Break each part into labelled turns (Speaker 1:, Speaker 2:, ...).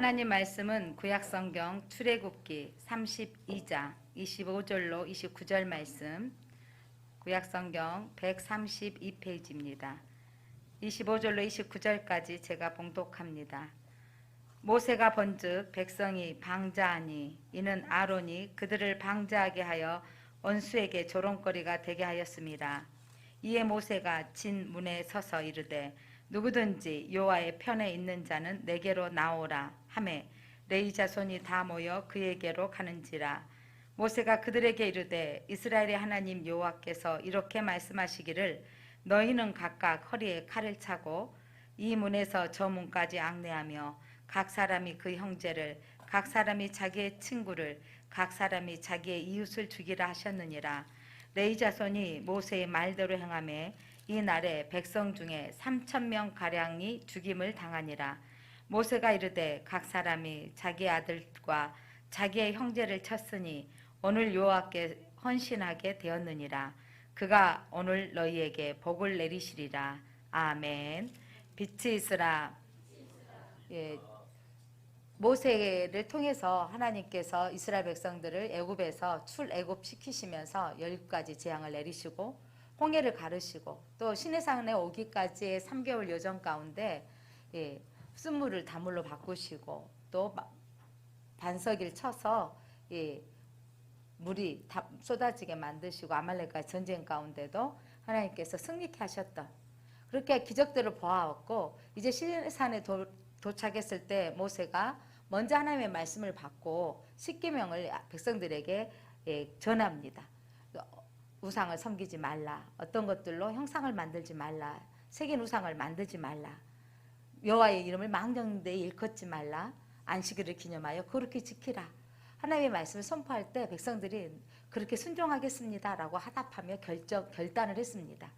Speaker 1: 하나님 말씀은 구약성경 출애굽기 32장 25절로 29절 말씀, 구약성경 132페이지입니다. 25절로 29절까지 제가 봉독합니다. 모세가 본즉 백성이 방자하니 이는 아론이 그들을 방자하게 하여 원수에게 조롱거리가 되게 하였습니다. 이에 모세가 진 문에 서서 이르되 누구든지 여호와의 편에 있는 자는 내게로 나오라 하매 레위 자손이 다 모여 그에게로 가는지라. 모세가 그들에게 이르되 이스라엘의 하나님 여호와께서 이렇게 말씀하시기를 너희는 각각 허리에 칼을 차고 이 문에서 저 문까지 앙내하며 각 사람이 그 형제를, 각 사람이 자기의 친구를, 각 사람이 자기의 이웃을 죽이라 하셨느니라. 레위 자손이 모세의 말대로 행하매 이 날에 백성 중에 3,000명 가량이 죽임을 당하니라. 모세가 이르되 각 사람이 자기 아들과 자기의 형제를 쳤으니 오늘 여호와께 헌신하게 되었느니라. 그가 오늘 너희에게 복을 내리시리라. 아멘. 빛이 있으라. 예, 모세를 통해서 하나님께서 이스라엘 백성들을 애굽에서 출애굽시키시면서 10가지 재앙을 내리시고 홍해를 가르시고 또 시내산에 오기까지의 3개월 여정 가운데 쓴물을 단물로 바꾸시고 또 반석을 쳐서 물이 다 쏟아지게 만드시고 아말렉과의 전쟁 가운데도 하나님께서 승리케 하셨던 그렇게 기적들을 보아왔고, 이제 시내산에 도착했을 때 모세가 먼저 하나님의 말씀을 받고 십계명을 백성들에게 전합니다. 우상을 섬기지 말라. 어떤 것들로 형상을 만들지 말라. 새긴 우상을 만들지 말라. 여호와의 이름을 망령되이 일컫지 말라. 안식일을 기념하여 그렇게 지키라. 하나님의 말씀을 선포할 때 백성들이 그렇게 순종하겠습니다 라고 화답하며 결단을 했습니다.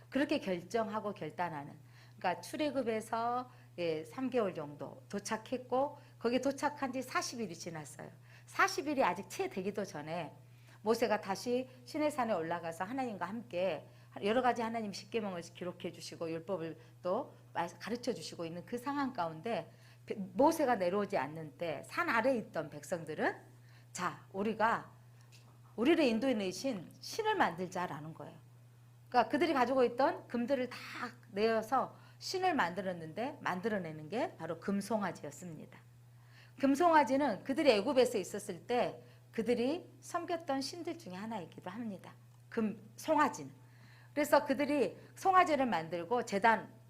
Speaker 1: 그렇게 결정하고 결단하는, 그러니까 출애굽에서 3개월 정도 도착했고 거기에 도착한 지 40일이 지났어요. 40일이 아직 채 되기도 전에 모세가 다시 시내산에 올라가서 하나님과 함께 여러 가지 하나님 십계명을 기록해 주시고 율법을 또 가르쳐 주시고 있는 그 상황 가운데 모세가 내려오지 않는 때 산 아래에 있던 백성들은 자, 우리를 인도해 내신 신을 만들자라는 거예요. 그러니까 그들이 가지고 있던 금들을 다 내어서 신을 만들어내는 게 바로 금송아지였습니다. 금송아지는 그들이 애굽에서 있었을 때 그들이 섬겼던 신들 중에 하나이기도 합니다. 송아지는. 그래서 그들이 송아지를 만들고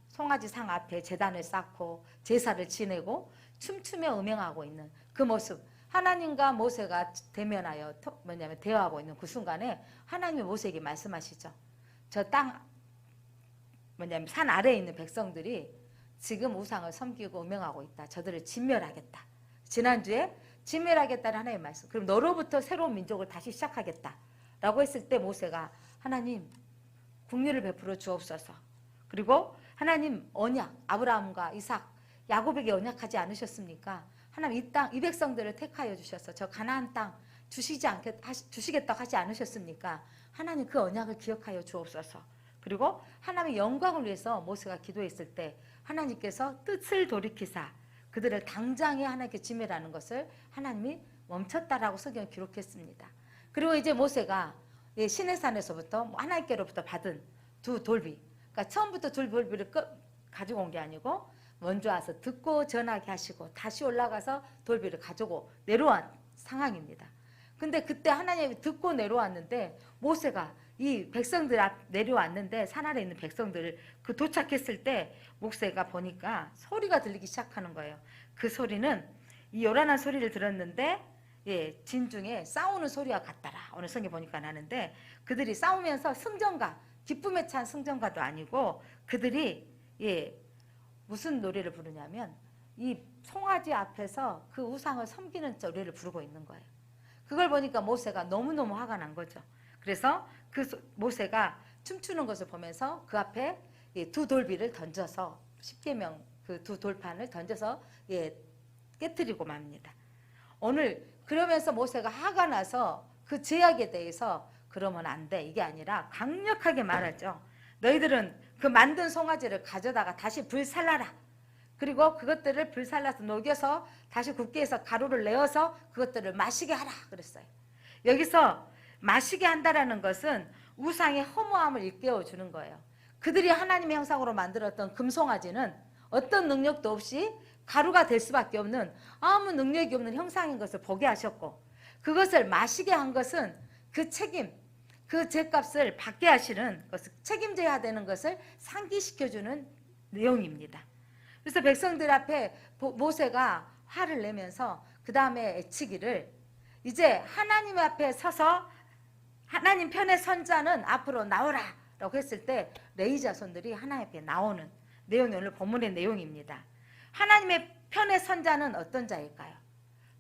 Speaker 1: 송아지 상 앞에 제단을 쌓고 제사를 지내고 춤추며 음행하고 있는 그 모습. 하나님과 모세가 대화하고 있는 그 순간에 하나님이 모세에게 말씀하시죠. 저 산 아래에 있는 백성들이 지금 우상을 섬기고 음행하고 있다. 저들을 진멸하겠다. 지난주에 진멸하겠다는 하나님의 말씀. 그럼 너로부터 새로운 민족을 다시 시작하겠다 라고 했을 때 모세가 하나님 국리를 베풀어 주옵소서. 그리고 하나님 언약, 아브라함과 이삭, 야곱에게 언약하지 않으셨습니까? 하나님 이 백성들을 택하여 주셔서 저 가나안 땅 주시겠다고 하지 않으셨습니까? 하나님 그 언약을 기억하여 주옵소서. 그리고 하나님의 영광을 위해서 모세가 기도했을 때 하나님께서 뜻을 돌이키사 그들을 당장에 하나님께 진멸하는 것을 하나님이 멈췄다라고 성경에 기록했습니다. 그리고 이제 모세가 시내산에서부터 하나님께로부터 받은 두 돌비, 그러니까 처음부터 두 돌비를 가지고 온 게 아니고 먼저 와서 듣고 전하게 하시고 다시 올라가서 돌비를 가지고 내려온 상황입니다. 근데 그때 하나님이 듣고 내려왔는데 모세가 이 백성들 내려왔는데 산 아래 있는 백성들을 도착했을 때 모세가 보니까 소리가 들리기 시작하는 거예요. 그 소리는 이 요란한 소리를 들었는데 진중에 싸우는 소리와 같더라. 오늘 성경 보니까 나는데 그들이 싸우면서 승전가, 기쁨에 찬 승전가도 아니고 그들이 무슨 노래를 부르냐면 이 송아지 앞에서 그 우상을 섬기는 노래를 부르고 있는 거예요. 그걸 보니까 모세가 너무너무 화가 난 거죠. 그래서 모세가 춤추는 것을 보면서 그 앞에 두 돌비를 던져서 십계명 그 두 돌판을 던져서 깨뜨리고 맙니다. 오늘 그러면서 모세가 화가 나서 그 죄악에 대해서 그러면 안 돼 이게 아니라 강력하게 말하죠. 너희들은 그 만든 송아지를 가져다가 다시 불살라라. 그리고 그것들을 불살라서 녹여서 다시 굳게 해서 가루를 내어서 그것들을 마시게 하라 그랬어요. 여기서 마시게 한다라는 것은 우상의 허무함을 일깨워 주는 거예요. 그들이 하나님의 형상으로 만들었던 금송아지는 어떤 능력도 없이 가루가 될 수밖에 없는 아무 능력이 없는 형상인 것을 보게 하셨고, 그것을 마시게 한 것은 그 책임, 그 죄값을 받게 하시는 것을, 책임져야 되는 것을 상기시켜주는 내용입니다. 그래서 백성들 앞에 모세가 화를 내면서 그 다음에 애치기를, 이제 하나님 앞에 서서 하나님 편에 선 자는 앞으로 나오라 라고 했을 때 레위 자손들이 하나님 앞에 나오는 내용이 오늘 본문의 내용입니다. 하나님의 편에 선 자는 어떤 자일까요?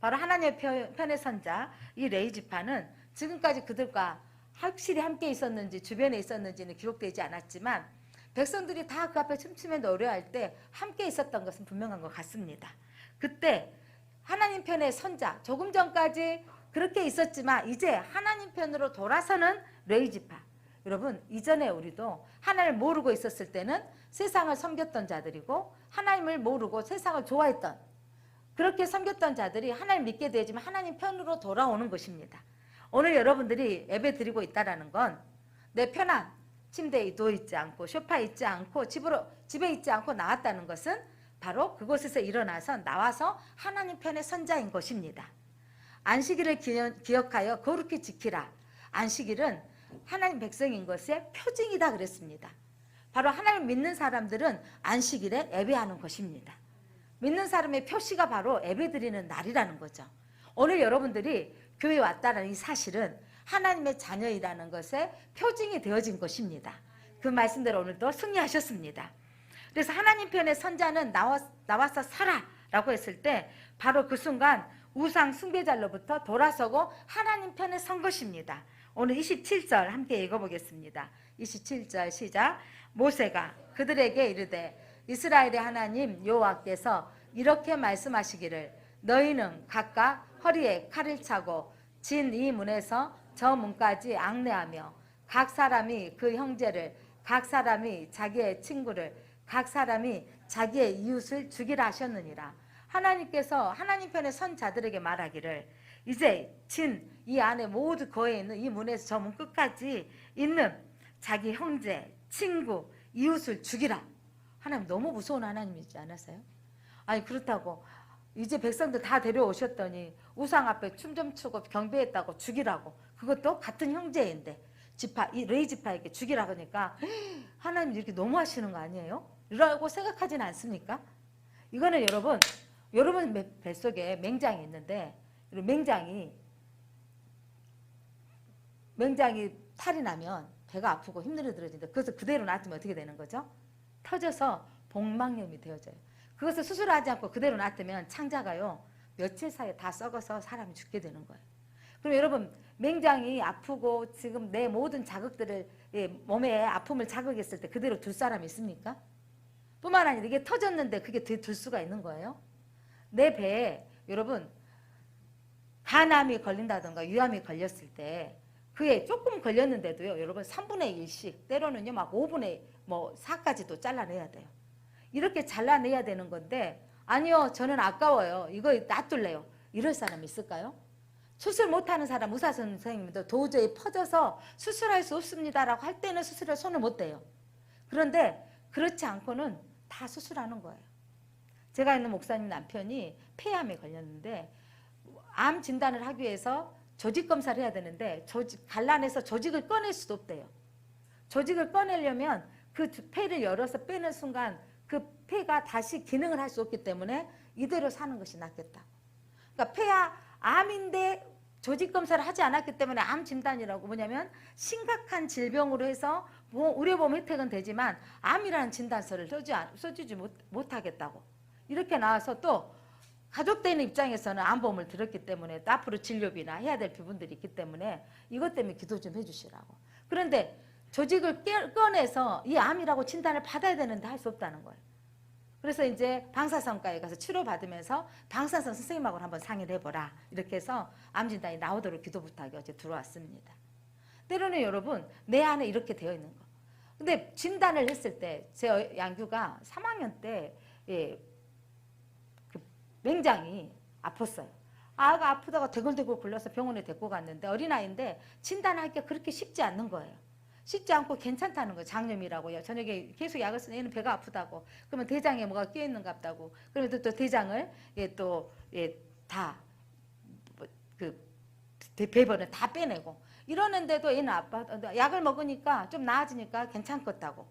Speaker 1: 바로 하나님의 편에 선 자, 이 레위 지파는 지금까지 그들과 확실히 함께 있었는지 주변에 있었는지는 기록되지 않았지만 백성들이 다 그 앞에 춤추며 노래할 때 함께 있었던 것은 분명한 것 같습니다. 그때 하나님 편에 선자, 조금 전까지 그렇게 있었지만 이제 하나님 편으로 돌아서는 레위 지파. 여러분, 이전에 우리도 하나님을 모르고 있었을 때는 세상을 섬겼던 자들이고 하나님을 모르고 세상을 좋아했던, 그렇게 섬겼던 자들이 하나님 믿게 되지만 하나님 편으로 돌아오는 것입니다. 오늘 여러분들이 예배 드리고 있다는 건 내 편한 침대에 누워 있지 않고 소파에 있지 않고 집에 있지 않고 나왔다는 것은 바로 그곳에서 일어나서 나와서 하나님 편의 선자인 것입니다. 안식일을 기억하여 거룩히 지키라. 안식일은 하나님 백성인 것의 표징이다 그랬습니다. 바로 하나님 믿는 사람들은 안식일에 예배하는 것입니다. 믿는 사람의 표시가 바로 예배 드리는 날이라는 거죠. 오늘 여러분들이 교회에 왔다는 이 사실은 하나님의 자녀이라는 것의 표징이 되어진 것입니다. 그 말씀대로 오늘도 승리하셨습니다. 그래서 하나님 편의 선자는 나와서 살아 라고 했을 때 바로 그 순간 우상 숭배자로부터 돌아서고 하나님 편에 선 것입니다. 오늘 27절 함께 읽어보겠습니다. 27절 시작. 모세가 그들에게 이르되 이스라엘의 하나님 여호와께서 이렇게 말씀하시기를 너희는 각각 허리에 칼을 차고 진 이 문에서 저 문까지 앙내하며 각 사람이 그 형제를, 각 사람이 자기의 친구를, 각 사람이 자기의 이웃을 죽이라 하셨느니라. 하나님께서 하나님 편에 선 자들에게 말하기를 이제 진 이 안에 모두 거해 있는 이 문에서 저 문 끝까지 있는 자기 형제, 친구, 이웃을 죽이라. 하나님 너무 무서운 하나님이지 않았어요? 아니 그렇다고 이제 백성들 다 데려오셨더니 우상 앞에 춤 좀 추고 경배했다고 죽이라고, 그것도 같은 형제인데 이 레위 지파에게 죽이라고 하니까 하나님 이렇게 너무 하시는 거 아니에요? 이라고 생각하지는 않습니까? 이거는 여러분 뱃속에 맹장이 있는데 맹장이 탈이 나면 배가 아프고 힘들어지는데 그것을 그대로 놔두면 어떻게 되는 거죠? 터져서 복막염이 되어져요. 그것을 수술하지 않고 그대로 놔두면 창자가요 며칠 사이에 다 썩어서 사람이 죽게 되는 거예요. 그럼 여러분 맹장이 아프고 지금 내 모든 자극들을 몸에 아픔을 자극했을 때 그대로 둘 사람이 있습니까? 뿐만 아니라 이게 터졌는데 그게 둘 수가 있는 거예요. 내 배에 여러분 간암이 걸린다든가 유암이 걸렸을 때 그에 조금 걸렸는데도요 여러분 3분의 1씩 때로는요 막 5분의 4까지도 잘라내야 돼요. 이렇게 잘라내야 되는 건데 아니요 저는 아까워요 이거 놔둘래요 이럴 사람 있을까요? 수술 못하는 사람 의사 선생님도 도저히 퍼져서 수술할 수 없습니다라고 할 때는 수술에 손을 못 대요. 그런데 그렇지 않고는 다 수술하는 거예요. 제가 있는 목사님 남편이 폐암에 걸렸는데 암 진단을 하기 위해서 조직 검사를 해야 되는데 갈라내서 조직을 꺼낼 수도 없대요. 조직을 꺼내려면 그 폐를 열어서 빼는 순간 그 폐가 다시 기능을 할 수 없기 때문에 이대로 사는 것이 낫겠다. 그러니까 폐야 암인데 조직 검사를 하지 않았기 때문에 암 진단이라고 뭐냐면 심각한 질병으로 해서 의료보험 혜택은 되지만 암이라는 진단서를 써주지 못하겠다고 이렇게 나와서 또 가족되는 입장에서는 암보험을 들었기 때문에 또 앞으로 진료비나 해야 될 부분들이 있기 때문에 이것 때문에 기도 좀 해주시라고. 그런데 조직을 꺼내서 이 암이라고 진단을 받아야 되는데 할 수 없다는 거예요. 그래서 이제 방사선과에 가서 치료받으면서 방사선 선생님하고 한번 상의를 해보라. 이렇게 해서 암 진단이 나오도록 기도 부탁이 어제 들어왔습니다. 때로는 여러분 내 안에 이렇게 되어 있는 거. 근데 진단을 했을 때 제 양규가 3학년 때 맹장이 아팠어요. 아가 아프다가 대굴대굴 굴러서 병원에 데리고 갔는데 어린아이인데 진단할 게 그렇게 쉽지 않는 거예요. 쉽지 않고 괜찮다는 거예요. 장염이라고요. 저녁에 계속 약을 쓰는 얘는 배가 아프다고. 그러면 대장에 뭐가 끼어있는 것 같다고. 그러면 또 대장을 다 배번을 다 빼내고 이러는데도 얘는 아파. 약을 먹으니까 좀 나아지니까 괜찮겠다고.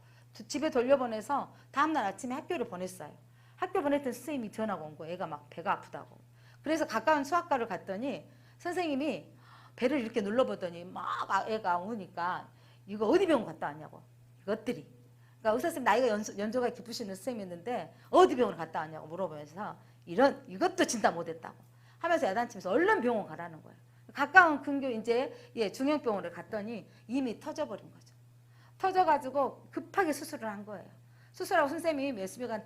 Speaker 1: 집에 돌려보내서 다음날 아침에 학교를 보냈어요. 학교 보냈더니 선생님이 전화가 온 거예요. 애가 막 배가 아프다고. 그래서 가까운 수학과를 갔더니 선생님이 배를 이렇게 눌러보더니 막 애가 우니까 이거 어디 병원 갔다 왔냐고. 이것들이. 그러니까 의사선생님 나이가 연조가 깊으시는 선생님이었는데 어디 병원을 갔다 왔냐고 물어보면서 이것도 진단 못했다고 하면서 야단치면서 얼른 병원 가라는 거예요. 가까운 근교 이제 중형병원을 갔더니 이미 터져버린 거죠. 터져가지고 급하게 수술을 한 거예요. 수술하고 선생님이 몇 수백간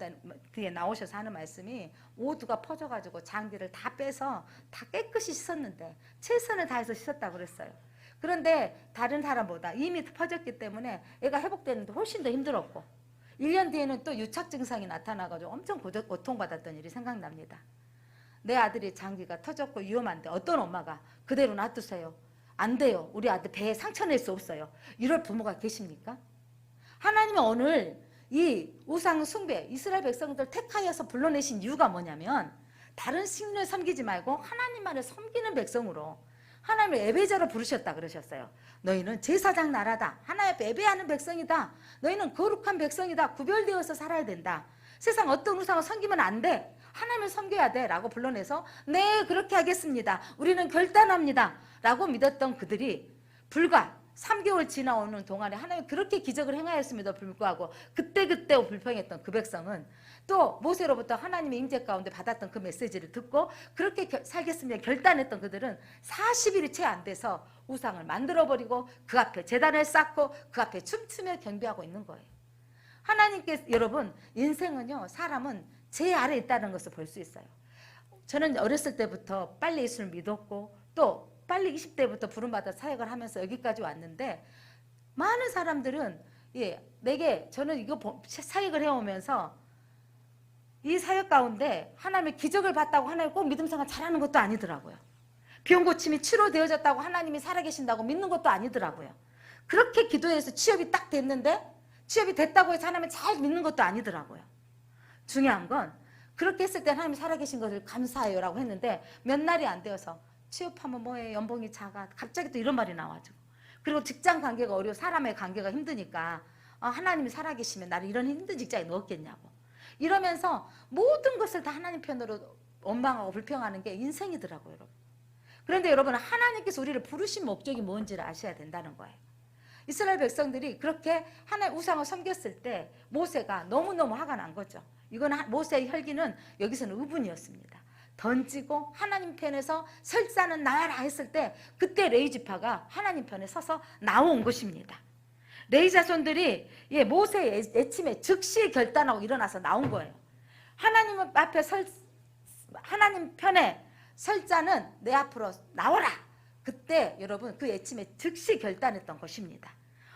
Speaker 1: 뒤에 나오셔서 하는 말씀이 모두가 퍼져가지고 장기를 다 빼서 다 깨끗이 씻었는데 최선을 다해서 씻었다고 그랬어요. 그런데 다른 사람보다 이미 퍼졌기 때문에 애가 회복되는데 훨씬 더 힘들었고 1년 뒤에는 또 유착 증상이 나타나가지고 엄청 고통받았던 일이 생각납니다. 내 아들이 장기가 터졌고 위험한데 어떤 엄마가 그대로 놔두세요. 안 돼요. 우리 아들 배에 상처 낼 수 없어요. 이럴 부모가 계십니까? 하나님은 오늘 이 우상 숭배 이스라엘 백성들 택하여서 불러내신 이유가 뭐냐면 다른 신을 섬기지 말고 하나님만을 섬기는 백성으로 하나님을 예배자로 부르셨다 그러셨어요. 너희는 제사장 나라다. 하나님 앞에 예배하는 백성이다. 너희는 거룩한 백성이다. 구별되어서 살아야 된다. 세상 어떤 우상을 섬기면 안 돼. 하나님을 섬겨야 돼 라고 불러내서 네 그렇게 하겠습니다. 우리는 결단합니다 라고 믿었던 그들이 불과 3개월 지나오는 동안에 하나님이 그렇게 기적을 행하였음에도 불구하고 그때그때 불평했던 그 백성은 또 모세로부터 하나님의 임재 가운데 받았던 그 메시지를 듣고 그렇게 살겠습니다 결단했던 그들은 40일이 채 안 돼서 우상을 만들어버리고 그 앞에 제단을 쌓고 그 앞에 춤추며 경배하고 있는 거예요. 하나님께서 여러분 인생은요 사람은 제 아래에 있다는 것을 볼 수 있어요. 저는 어렸을 때부터 빨리 예수를 믿었고 또 빨리 20대부터 부름받아 사역을 하면서 여기까지 왔는데 많은 사람들은 저는 이거 사역을 해오면서 이 사역 가운데 하나님의 기적을 봤다고 하나님 꼭 믿음 생활 잘하는 것도 아니더라고요. 병 고침이 치료되어졌다고 하나님이 살아계신다고 믿는 것도 아니더라고요. 그렇게 기도해서 취업이 딱 됐는데 취업이 됐다고 해서 하나님을 잘 믿는 것도 아니더라고요. 중요한 건 그렇게 했을 때 하나님이 살아계신 것을 감사해요 라고 했는데 몇 날이 안 되어서 취업하면 뭐해 연봉이 작아 갑자기 또 이런 말이 나와가지고 그리고 직장 관계가 어려워 사람의 관계가 힘드니까 하나님이 살아계시면 나를 이런 힘든 직장에 넣었겠냐고 이러면서 모든 것을 다 하나님 편으로 원망하고 불평하는 게 인생이더라고요 여러분. 그런데 여러분 하나님께서 우리를 부르신 목적이 뭔지를 아셔야 된다는 거예요. 이스라엘 백성들이 그렇게 하나님 우상을 섬겼을 때 모세가 너무너무 화가 난 거죠. 이건 모세의 혈기는 여기서는 의분이었습니다. 던지고 하나님 편에서 설사는 나라 했을 때 그때 레위 지파가 하나님 편에 서서 나온 것입니다. 레위 자손들이 모세의 애침에 즉시 결단하고 일어나서 나온 거예요. 하나님 앞에 하나님 편에 설 자는 내 앞으로 나와라. 그때 여러분 그 애침에 즉시 결단했던 것입니다.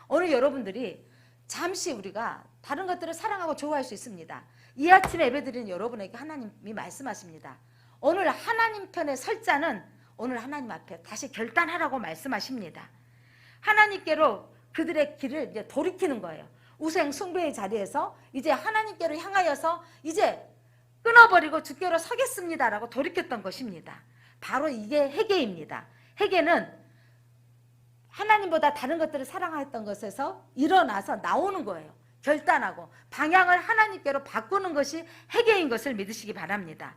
Speaker 1: 오늘 여러분들이 잠시 우리가 다른 것들을 사랑하고 좋아할 수 있습니다. 이 아침에 예배드리는 여러분에게 하나님이 말씀하십니다. 오늘 하나님 편에 설 자는 오늘 하나님 앞에 다시 결단하라고 말씀하십니다. 하나님께로 그들의 길을 이제 돌이키는 거예요. 우상 숭배의 자리에서 이제 하나님께로 향하여서 이제 끊어버리고 주께로 서겠습니다라고 돌이켰던 것입니다. 바로 이게 회개입니다. 회개는 하나님보다 다른 것들을 사랑했던 것에서 일어나서 나오는 거예요. 결단하고 방향을 하나님께로 바꾸는 것이 회개인 것을 믿으시기 바랍니다.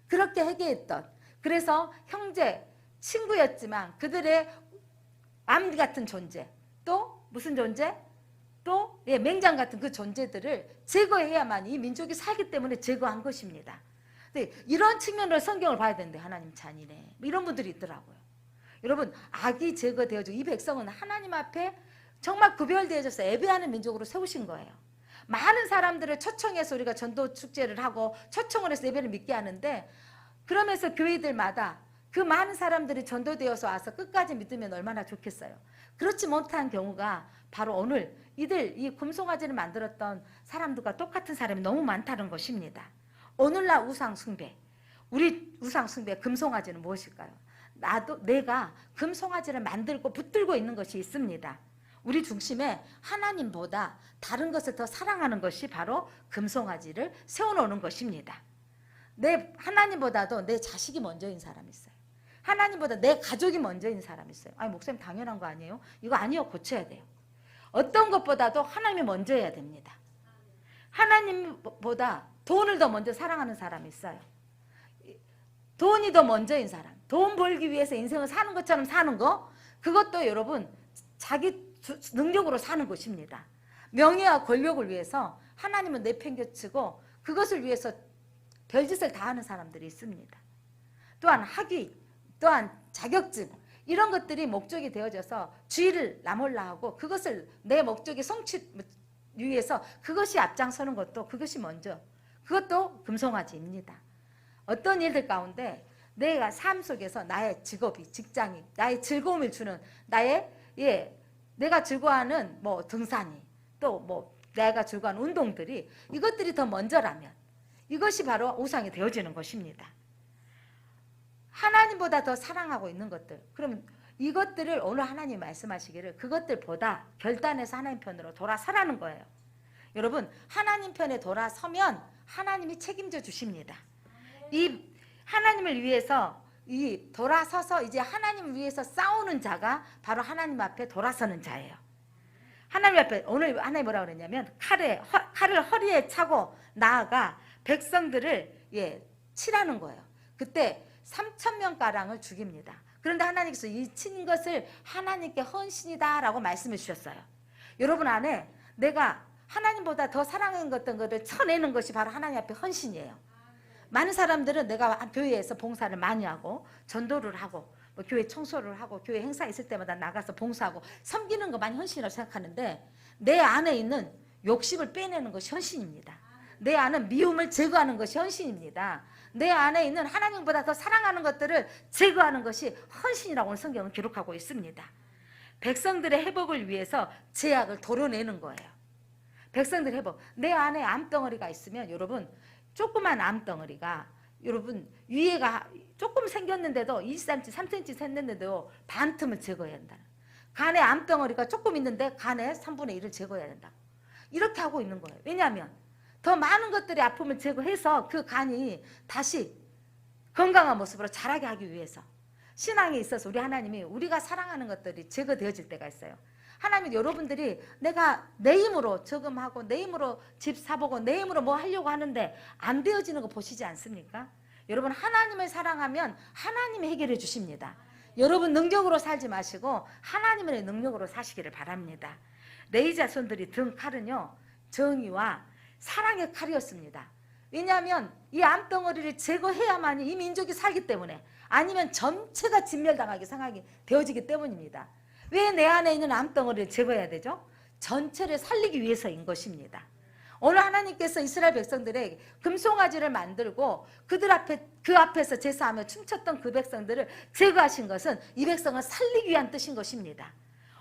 Speaker 1: 그렇게 회개했던 그래서 형제, 친구였지만 그들의 암 같은 존재 또 무슨 존재? 또 맹장 같은 그 존재들을 제거해야만 이 민족이 살기 때문에 제거한 것입니다. 근데 이런 측면으로 성경을 봐야 되는데 하나님 잔인해 이런 분들이 있더라고요. 여러분 악이 제거되어지고 이 백성은 하나님 앞에 정말 구별되어져서 예배하는 민족으로 세우신 거예요. 많은 사람들을 초청해서 우리가 전도 축제를 하고 초청을 해서 예배를 믿게 하는데 그러면서 교회들마다 그 많은 사람들이 전도되어서 와서 끝까지 믿으면 얼마나 좋겠어요. 그렇지 못한 경우가 바로 오늘 이 금송아지를 만들었던 사람들과 똑같은 사람이 너무 많다는 것입니다. 오늘날 우상 숭배 우리 우상 숭배 금송아지는 무엇일까요? 내가 금송아지를 만들고 붙들고 있는 것이 있습니다. 우리 중심에 하나님보다 다른 것을 더 사랑하는 것이 바로 금송아지를 세워놓는 것입니다. 하나님보다도 내 자식이 먼저인 사람이 있어요. 하나님보다 내 가족이 먼저인 사람이 있어요. 아니, 목사님 당연한 거 아니에요? 이거 아니요, 고쳐야 돼요. 어떤 것보다도 하나님이 먼저여야 됩니다. 하나님보다 돈을 더 먼저 사랑하는 사람이 있어요. 돈이 더 먼저인 사람, 돈 벌기 위해서 인생을 사는 것처럼 사는 거, 그것도 여러분 자기 능력으로 사는 것입니다. 명예와 권력을 위해서 하나님은 내팽개치고 그것을 위해서 별짓을 다 하는 사람들이 있습니다. 또한 학위, 또한 자격증, 이런 것들이 목적이 되어져서 주의를 나몰라 하고 그것을 내 목적이 성취 위해서 그것이 앞장서는 것도, 그것이 먼저, 그것도 금송아지입니다. 어떤 일들 가운데 내가 삶 속에서 나의 직업이, 직장이, 나의 즐거움을 주는 내가 즐거워하는 뭐 등산이, 또 뭐 내가 즐거워하는 운동들이, 이것들이 더 먼저라면 이것이 바로 우상이 되어지는 것입니다. 하나님보다 더 사랑하고 있는 것들, 그러면 이것들을 오늘 하나님 말씀하시기를 그것들보다 결단해서 하나님 편으로 돌아서라는 거예요. 여러분, 하나님 편에 돌아서면 하나님이 책임져 주십니다. 이 하나님을 위해서 돌아서서 이제 하나님을 위해서 싸우는 자가 바로 하나님 앞에 돌아서는 자예요. 하나님 앞에 오늘 하나님 뭐라고 그랬냐면 칼을 허리에 차고 나아가 백성들을 치라는 거예요. 그때 3,000명가량을 죽입니다. 그런데 하나님께서 이 친 것을 하나님께 헌신이다 라고 말씀해 주셨어요. 여러분 안에 내가 하나님보다 더 사랑하는 것들을 쳐내는 것이 바로 하나님 앞에 헌신이에요. 많은 사람들은 내가 교회에서 봉사를 많이 하고 전도를 하고 뭐 교회 청소를 하고 교회 행사 있을 때마다 나가서 봉사하고 섬기는 거 많이 헌신이라고 생각하는데, 내 안에 있는 욕심을 빼내는 것이 헌신입니다. 내 안에 미움을 제거하는 것이 헌신입니다. 내 안에 있는 하나님보다 더 사랑하는 것들을 제거하는 것이 헌신이라고 오늘 성경은 기록하고 있습니다. 백성들의 회복을 위해서 죄악을 도려내는 거예요. 백성들의 회복. 내 안에 암덩어리가 있으면 여러분, 조그만 암덩어리가 여러분 위에가 조금 생겼는데도 2cm, 3cm 생겼는데도 반 틈을 제거해야 한다. 간에 암덩어리가 조금 있는데 간에 3분의 1을 제거해야 된다. 이렇게 하고 있는 거예요. 왜냐하면 더 많은 것들의 아픔을 제거해서 그 간이 다시 건강한 모습으로 자라게 하기 위해서, 신앙에 있어서 우리 하나님이 우리가 사랑하는 것들이 제거되어질 때가 있어요. 하나님, 여러분들이 내가 내 힘으로 저금하고 내 힘으로 집 사보고 내 힘으로 뭐 하려고 하는데 안 되어지는 거 보시지 않습니까? 여러분, 하나님을 사랑하면 하나님이 해결해 주십니다. 여러분 능력으로 살지 마시고 하나님의 능력으로 사시기를 바랍니다. 레위 자손들이 든 칼은요, 정의와 사랑의 칼이었습니다. 왜냐하면 이 암덩어리를 제거해야만이 이 민족이 살기 때문에, 아니면 전체가 진멸당하게 상하게 되어지기 때문입니다. 왜 내 안에 있는 암덩어리를 제거해야 되죠? 전체를 살리기 위해서인 것입니다. 오늘 하나님께서 이스라엘 백성들의 금송아지를 만들고 그 앞에서 제사하며 춤췄던 그 백성들을 제거하신 것은 이 백성을 살리기 위한 뜻인 것입니다.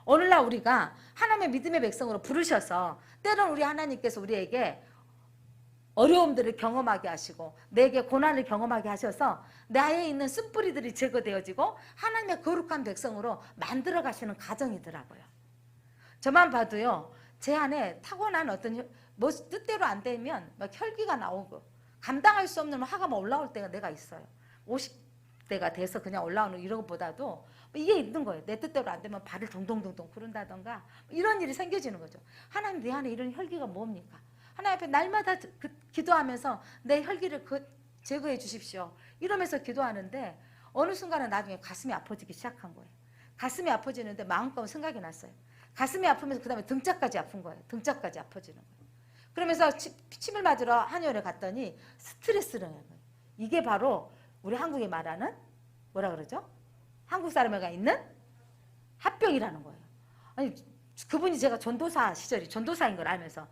Speaker 1: 오늘날 우리가 하나님의 믿음의 백성으로 부르셔서 때론 우리 하나님께서 우리에게 어려움들을 경험하게 하시고 내게 고난을 경험하게 하셔서 나에 있는 쓴뿌리들이 제거되어지고 하나님의 거룩한 백성으로 만들어 가시는 과정이더라고요. 저만 봐도요, 제 안에 타고난 어떤 뭐 뜻대로 안 되면 막 혈기가 나오고 감당할 수 없는 화가 막 올라올 때가 내가 있어요. 50대가 돼서 그냥 올라오는 이런 것보다도 이게 있는 거예요. 내 뜻대로 안 되면 발을 동동동동 구른다던가 이런 일이 생겨지는 거죠. 하나님, 내 안에 이런 혈기가 뭡니까? 하나님 앞에 날마다 기도하면서 내 혈기를 제거해 주십시오. 이러면서 기도하는데 어느 순간은 나중에 가슴이 아파지기 시작한 거예요. 가슴이 아파지는데 마음껏 생각이 났어요. 가슴이 아프면서 그 다음에 등짝까지 아픈 거예요. 등짝까지 아파지는 거예요. 그러면서 침을 맞으러 한의원에 갔더니 스트레스라는 거예요. 이게 바로 우리 한국에 말하는 뭐라 그러죠? 한국 사람에가 있는 합병이라는 거예요. 아니, 그분이 제가 전도사 시절이 전도사인 걸 알면서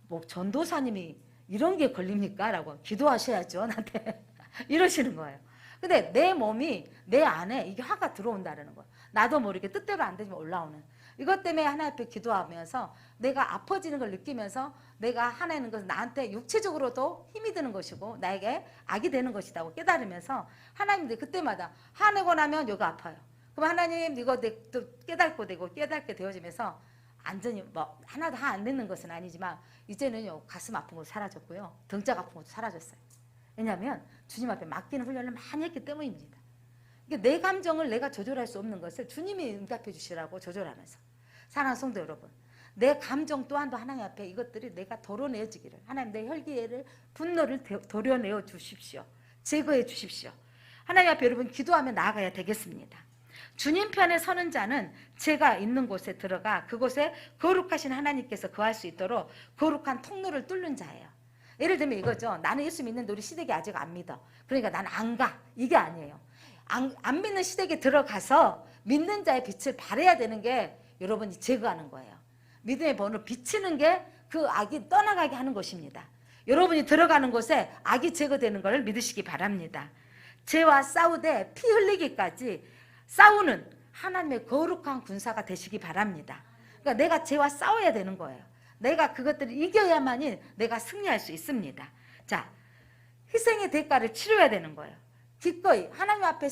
Speaker 1: 뭐 전도사님이 이런 게 걸립니까? 라고 기도하셔야죠. 나한테 이러시는 거예요. 근데 내 몸이 내 안에 이게 화가 들어온다는 거예요. 나도 모르게 뜻대로 안 되지만 올라오는. 이것 때문에 하나님 앞에 기도하면서 내가 아파지는 걸 느끼면서 내가 하나님 것은 나한테 육체적으로도 힘이 드는 것이고 나에게 악이 되는 것이라고 깨달으면서 하나님들 그때마다 화내고 나면 여기가 아파요. 그럼 하나님 이거 또 깨닫고 되고 깨닫게 되어지면서 완전히 뭐 하나도 화 안 내는 것은 아니지만 이제는요 가슴 아픈 것도 사라졌고요. 등짝 아픈 것도 사라졌어요. 왜냐하면 주님 앞에 맡기는 훈련을 많이 했기 때문입니다. 내 감정을 내가 조절할 수 없는 것을 주님이 응답해 주시라고 조절하면서 사랑하는 성도 여러분 내 감정 또한도 하나님 앞에 이것들이 내가 도려내어지기를 하나님 내 혈기를 분노를 도려내어 주십시오. 제거해 주십시오. 하나님 앞에 여러분 기도하며 나아가야 되겠습니다. 주님 편에 서는 자는 제가 있는 곳에 들어가 그곳에 거룩하신 하나님께서 거할 수 있도록 거룩한 통로를 뚫는 자예요. 예를 들면 이거죠. 나는 예수 믿는데 우리 시댁이 아직 안 믿어. 그러니까 나는 안 가. 이게 아니에요. 안 믿는 시댁에 들어가서 믿는 자의 빛을 발해야 되는 게 여러분이 제거하는 거예요. 믿음의 본을 비치는 게 그 악이 떠나가게 하는 것입니다. 여러분이 들어가는 곳에 악이 제거되는 것을 믿으시기 바랍니다. 죄와 싸우되 피 흘리기까지 싸우는 하나님의 거룩한 군사가 되시기 바랍니다. 그러니까 내가 죄와 싸워야 되는 거예요. 내가 그것들을 이겨야만이 내가 승리할 수 있습니다. 자, 희생의 대가를 치러야 되는 거예요. 기꺼이 하나님 앞에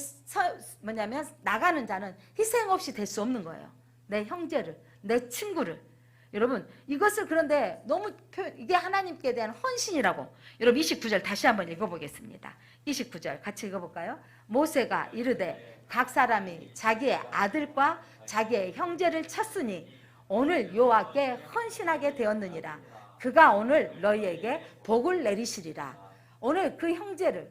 Speaker 1: 뭐냐면 나가는 자는 희생 없이 될 수 없는 거예요. 내 형제를, 내 친구를. 여러분 이것을 그런데 너무 이게 하나님께 대한 헌신이라고. 여러분 29절 다시 한번 읽어보겠습니다. 29절 같이 읽어볼까요? 모세가 이르되 각 사람이 자기의 아들과 자기의 형제를 쳤으니 오늘 여호와께 헌신하게 되었느니라. 그가 오늘 너희에게 복을 내리시리라. 오늘 그 형제를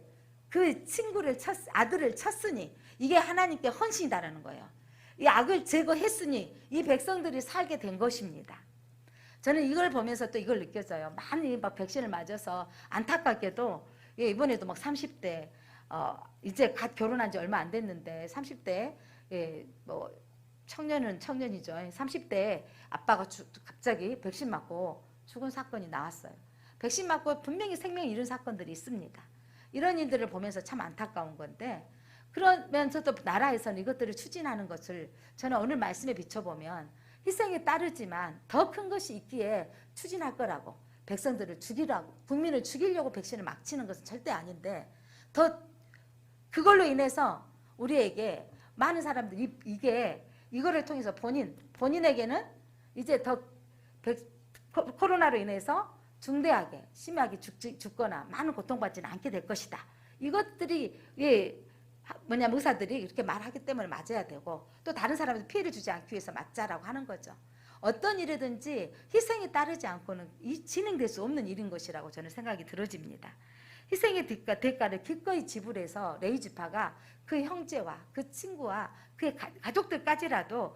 Speaker 1: 그 친구를 아들을 쳤으니 이게 하나님께 헌신이다라는 거예요. 이 악을 제거했으니 이 백성들이 살게 된 것입니다. 저는 이걸 보면서 또 이걸 느껴져요. 많이 막 백신을 맞아서 안타깝게도 이번에도 막 30대 이제 갓 결혼한 지 얼마 안 됐는데 30대 뭐 청년은 청년이죠. 30대 아빠가 갑자기 백신 맞고 죽은 사건이 나왔어요. 백신 맞고 분명히 생명 잃은 사건들이 있습니다. 이런 일들을 보면서 참 안타까운 건데 그러면서도 나라에서는 이것들을 추진하는 것을 저는 오늘 말씀에 비춰보면 희생이 따르지만 더 큰 것이 있기에 추진할 거라고. 백성들을 죽이라고 국민을 죽이려고 백신을 막 치는 것은 절대 아닌데 더 그걸로 인해서 우리에게 많은 사람들이 이거를 통해서 본인에게는 이제 더 코로나로 인해서 중대하게 심하게 죽거나 많은 고통받지는 않게 될 것이다. 이것들이 의사들이 이렇게 말하기 때문에 맞아야 되고 또 다른 사람한테 피해를 주지 않기 위해서 맞자라고 하는 거죠. 어떤 일이든지 희생이 따르지 않고는 진행될 수 없는 일인 것이라고 저는 생각이 들어집니다. 희생의 대가를 기꺼이 지불해서 레위 지파가 그 형제와 그 친구와 그의 가족들까지라도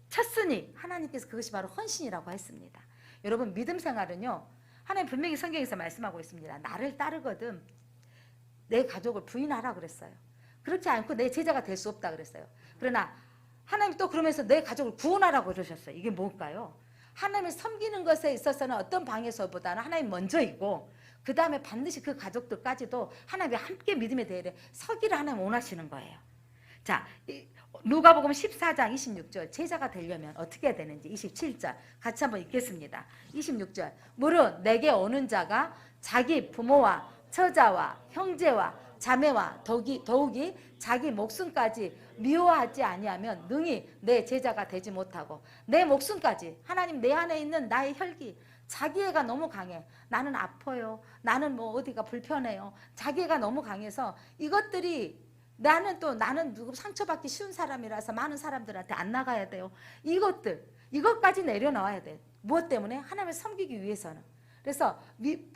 Speaker 1: 쳤으니 하나님께서 그것이 바로 헌신이라고 했습니다. 여러분 믿음 생활은요. 하나님 분명히 성경에서 말씀하고 있습니다. 나를 따르거든 내 가족을 부인하라 그랬어요. 그렇지 않고 내 제자가 될 수 없다 그랬어요. 그러나 하나님 또 그러면서 내 가족을 구원하라고 그러셨어요. 이게 뭘까요? 하나님을 섬기는 것에 있어서는 어떤 방에서보다는 하나님 먼저이고 그 다음에 반드시 그 가족들까지도 하나님이 함께 믿음의 대회에 서기를 하나님 원하시는 거예요. 자, 누가복음 14장 26절 제자가 되려면 어떻게 해야 되는지 27절 같이 한번 읽겠습니다. 26절 무릇 내게 오는 자가 자기 부모와 처자와 형제와 자매와 더욱이 자기 목숨까지 미워하지 아니하면 능히 내 제자가 되지 못하고 내 목숨까지 하나님 내 안에 있는 나의 혈기 자기애가 너무 강해. 나는 아파요. 나는 뭐 어디가 불편해요. 자기애가 너무 강해서 이것들이 나는 누구 상처받기 쉬운 사람이라서 많은 사람들한테 안 나가야 돼요. 이것까지 내려놓아야 돼. 무엇 때문에? 하나님을 섬기기 위해서는. 그래서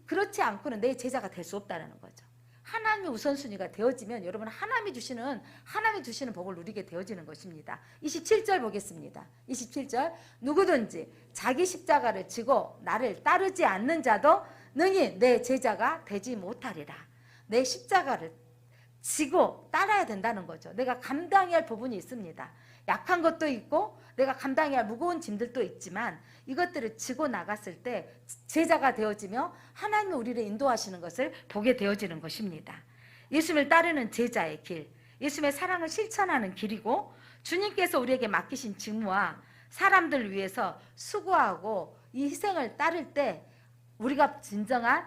Speaker 1: 그렇지 않고는 내 제자가 될 수 없다는 거죠. 하나님의 우선순위가 되어지면 여러분 하나님이 주시는 복을 누리게 되어지는 것입니다. 27절 보겠습니다. 27절 누구든지 자기 십자가를 지고 나를 따르지 않는 자도 능히 내 제자가 되지 못하리라. 내 십자가를 지고 따라야 된다는 거죠. 내가 감당해야 할 부분이 있습니다. 약한 것도 있고 내가 감당해야 할 무거운 짐들도 있지만 이것들을 지고 나갔을 때 제자가 되어지며 하나님이 우리를 인도하시는 것을 보게 되어지는 것입니다. 예수님을 따르는 제자의 길, 예수님의 사랑을 실천하는 길이고 주님께서 우리에게 맡기신 직무와 사람들 위해서 수고하고 이 희생을 따를 때 우리가 진정한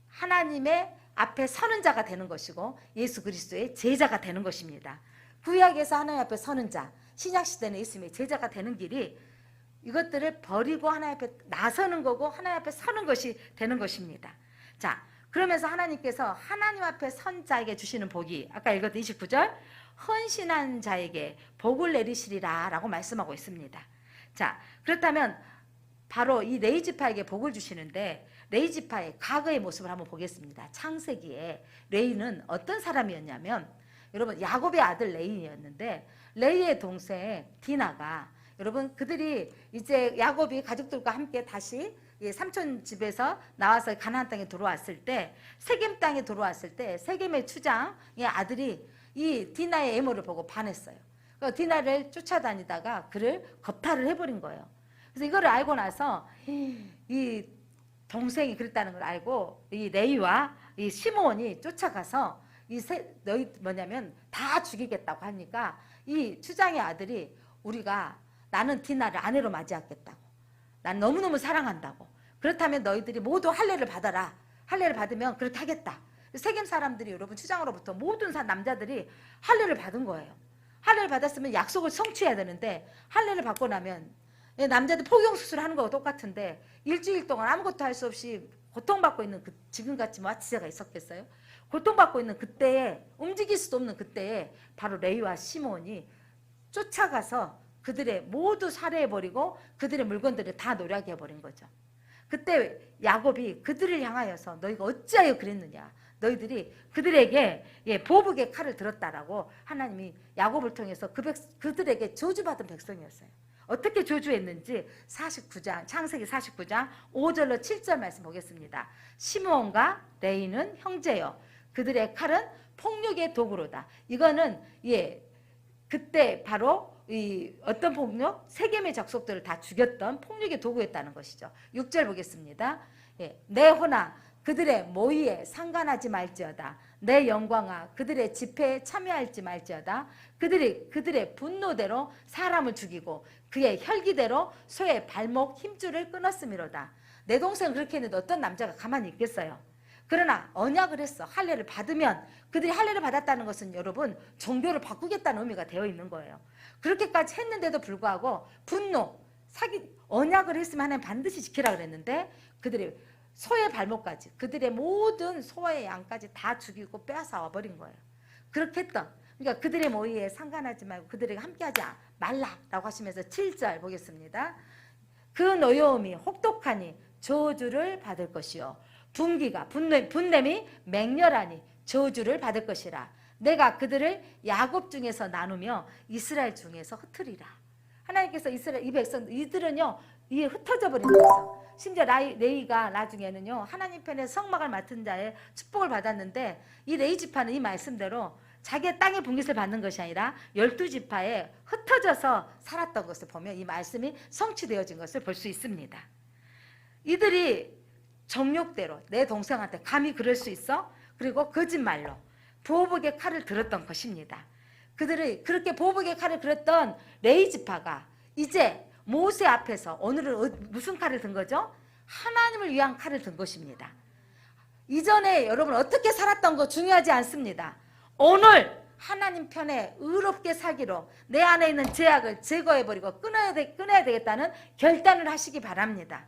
Speaker 1: 하나님의 앞에 서는 자가 되는 것이고 예수 그리스도의 제자가 되는 것입니다. 구약에서 하나님 앞에 서는 자, 신약시대는 예수님의 제자가 되는 길이 이것들을 버리고 하나님 앞에 나서는 거고 하나님 앞에 서는 것이 되는 것입니다. 자, 그러면서 하나님께서 하나님 앞에 선 자에게 주시는 복이 아까 읽었던 29절 헌신한 자에게 복을 내리시리라 라고 말씀하고 있습니다. 자, 그렇다면 바로 이 레위지파에게 복을 주시는데 레위지파의 과거의 모습을 한번 보겠습니다. 창세기에 레위는 어떤 사람이었냐면 여러분 야곱의 아들 레위였는데 레위의 동생 디나가 여러분 그들이 이제 야곱이 가족들과 함께 다시 삼촌 집에서 나와서 가나안 땅에 들어왔을 때 세겜 땅에 들어왔을 때 세겜의 추장의 아들이 이 디나의 애모를 보고 반했어요. 그래서 디나를 쫓아다니다가 그를 겁탈을 해버린 거예요. 그래서 이거를 알고 나서 이 동생이 그랬다는 걸 알고 이 레위와 이 시므온이 쫓아가서 너희 뭐냐면 다 죽이겠다고 하니까 이 추장의 아들이 나는 디나를 아내로 맞이하겠다고. 난 너무너무 사랑한다고. 그렇다면 너희들이 모두 할례를 받아라. 할례를 받으면 그렇게 하겠다. 세겜 사람들이 여러분 추장으로부터 모든 남자들이 할례를 받은 거예요. 할례를 받았으면 약속을 성취해야 되는데 할례를 받고 나면 남자들 포경수술하는 거와 똑같은데 일주일 동안 아무것도 할 수 없이 고통받고 있는 지금같이 마취제가 있었겠어요? 고통받고 있는 그때에 움직일 수도 없는 그때에 바로 레위와 시몬이 쫓아가서 그들의 모두 살해해버리고 그들의 물건들을 다 노략해버린 거죠. 그때 야곱이 그들을 향하여서 너희가 어찌하여 그랬느냐 너희들이 그들에게 보복의 칼을 들었다라고 하나님이 야곱을 통해서 그들에게 저주받은 백성이었어요. 어떻게 저주했는지 49장 창세기 49장 5절로 7절 말씀 보겠습니다. 시므온과 레위는 형제여 그들의 칼은 폭력의 도구로다. 이거는 그때 바로 어떤 폭력? 세겜의 적속들을 다 죽였던 폭력의 도구였다는 것이죠. 6절 보겠습니다. 내 호나 그들의 모의에 상관하지 말지어다. 내 영광아 그들의 집회에 참여할지 말지어다. 그들의 분노대로 사람을 죽이고 그의 혈기대로 소의 발목 힘줄을 끊었음이로다. 내 동생은 그렇게 했는데 어떤 남자가 가만히 있겠어요? 그러나 언약을 했어. 할례를 받으면 그들이 할례를 받았다는 것은 여러분 종교를 바꾸겠다는 의미가 되어 있는 거예요. 그렇게까지 했는데도 불구하고 분노, 언약을 했으면 하나님 반드시 지키라 그랬는데 그들이 소의 발목까지 그들의 모든 소의 양까지 다 죽이고 빼앗아 와버린 거예요. 그렇게 했던 그러니까 그들의 모의에 상관하지 말고 그들에게 함께하지 말라라고 하시면서 7절 보겠습니다. 그 노여움이 혹독하니 저주를 받을 것이요 분기가 분냄이 맹렬하니 저주를 받을 것이라. 내가 그들을 야곱 중에서 나누며 이스라엘 중에서 흩으리라. 하나님께서 이스라엘 이 백성 이들은요 이에 흩어져 버린 백성. 심지어 레위가 나중에는요 하나님 편에 성막을 맡은 자의 축복을 받았는데 이 레위 지파는 이 말씀대로 자기의 땅의 분깃을 받는 것이 아니라 12지파에 흩어져서 살았던 것을 보면 이 말씀이 성취되어진 것을 볼 수 있습니다. 이들이 정욕대로 내 동생한테 감히 그럴 수 있어? 그리고 거짓말로 보복의 칼을 들었던 것입니다. 그들이 그렇게 보복의 칼을 들었던 레위 지파가 이제 모세 앞에서 오늘은 무슨 칼을 든 거죠? 하나님을 위한 칼을 든 것입니다. 이전에 여러분 어떻게 살았던 거 중요하지 않습니다. 오늘 하나님 편에 의롭게 살기로 내 안에 있는 죄악을 제거해버리고 끊어야 되겠다는 결단을 하시기 바랍니다.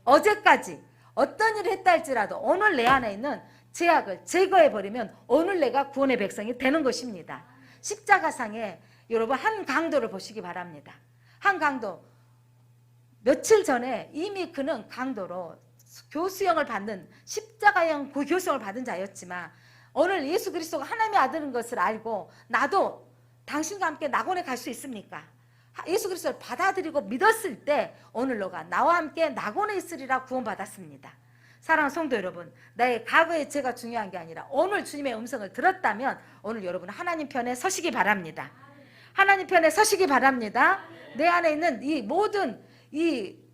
Speaker 1: 어제까지 어떤 일을 했다 할지라도 오늘 내 안에 있는 죄악을 제거해버리면 오늘 내가 구원의 백성이 되는 것입니다. 십자가상에 여러분 한 강도를 보시기 바랍니다. 한 강도 며칠 전에 이미 그는 강도로 교수형을 받는 십자가형 교수형을 받은 자였지만 오늘 예수 그리스도가 하나님의 아들인 것을 알고 나도 당신과 함께 낙원에 갈 수 있습니까? 예수 그리스도를 받아들이고 믿었을 때 오늘 너가 나와 함께 낙원에 있으리라 구원받았습니다. 사랑하는 성도 여러분, 나의 과거의 죄가 중요한 게 아니라 오늘 주님의 음성을 들었다면 오늘 여러분 하나님 편에 서시기 바랍니다. 하나님 편에 서시기 바랍니다. 내 안에 있는 이 모든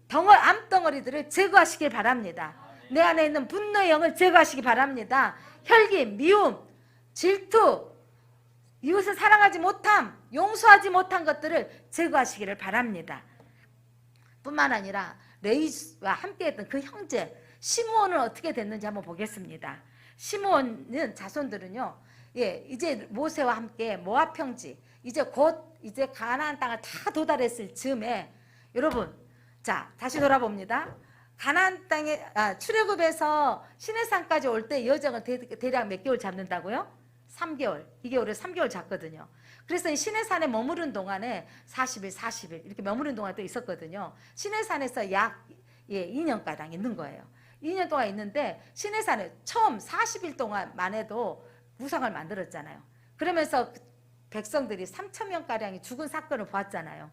Speaker 1: 암덩어리들을 제거하시길 바랍니다. 내 안에 있는 분노의 영을 제거하시기 바랍니다. 혈기, 미움, 질투, 이웃을 사랑하지 못함, 용서하지 못한 것들을 제거하시기를 바랍니다. 뿐만 아니라 레위와 함께했던 그 형제 시므온은 어떻게 됐는지 한번 보겠습니다. 시므온은 자손들은요, 이제 모세와 함께 모압 평지, 이제 가나안 땅을 다 도달했을 즈음에 여러분, 자 다시 돌아봅니다. 가나안 땅에 출애굽에서 시내산까지 올 때 여정을 대략 몇 개월 잡는다고요? 3개월. 2개월에 3개월 잡거든요. 그래서 이 시내산에 머무른 동안에 40일, 40일 이렇게 머무른 동안 또 있었거든요. 시내산에서 약 2년가량 있는 거예요. 2년 동안 있는데 시내산에 처음 40일 동안만 해도 우상을 만들었잖아요. 그러면서 백성들이 3,000명가량이 죽은 사건을 보았잖아요.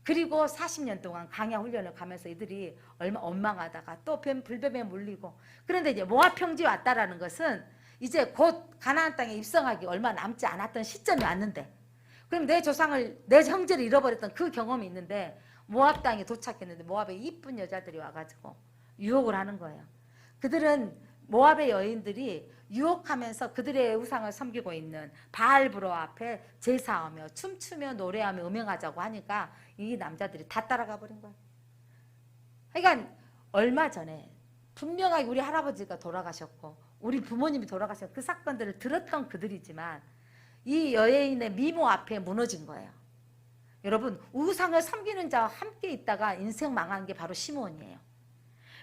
Speaker 1: 그리고 40년 동안 강야 훈련을 가면서 이들이 얼마 원망하다가 또 불뱀에 물리고, 그런데 이제 모압 평지에 왔다라는 것은 이제 곧 가나안 땅에 입성하기 얼마 남지 않았던 시점이 왔는데, 그럼 내 형제를 잃어버렸던 그 경험이 있는데 모압 땅에 도착했는데 모압에 이쁜 여자들이 와가지고 유혹을 하는 거예요. 그들은 모압의 여인들이 유혹하면서 그들의 우상을 섬기고 있는 바알브로 앞에 제사하며 춤추며 노래하며 음행하자고 하니까 이 남자들이 다 따라가 버린 거예요. 그러니까 얼마 전에 분명하게 우리 할아버지가 돌아가셨고 우리 부모님이 돌아가셨고 그 사건들을 들었던 그들이지만 이 여인의 미모 앞에 무너진 거예요. 여러분, 우상을 섬기는 자와 함께 있다가 인생 망한 게 바로 시므온이에요.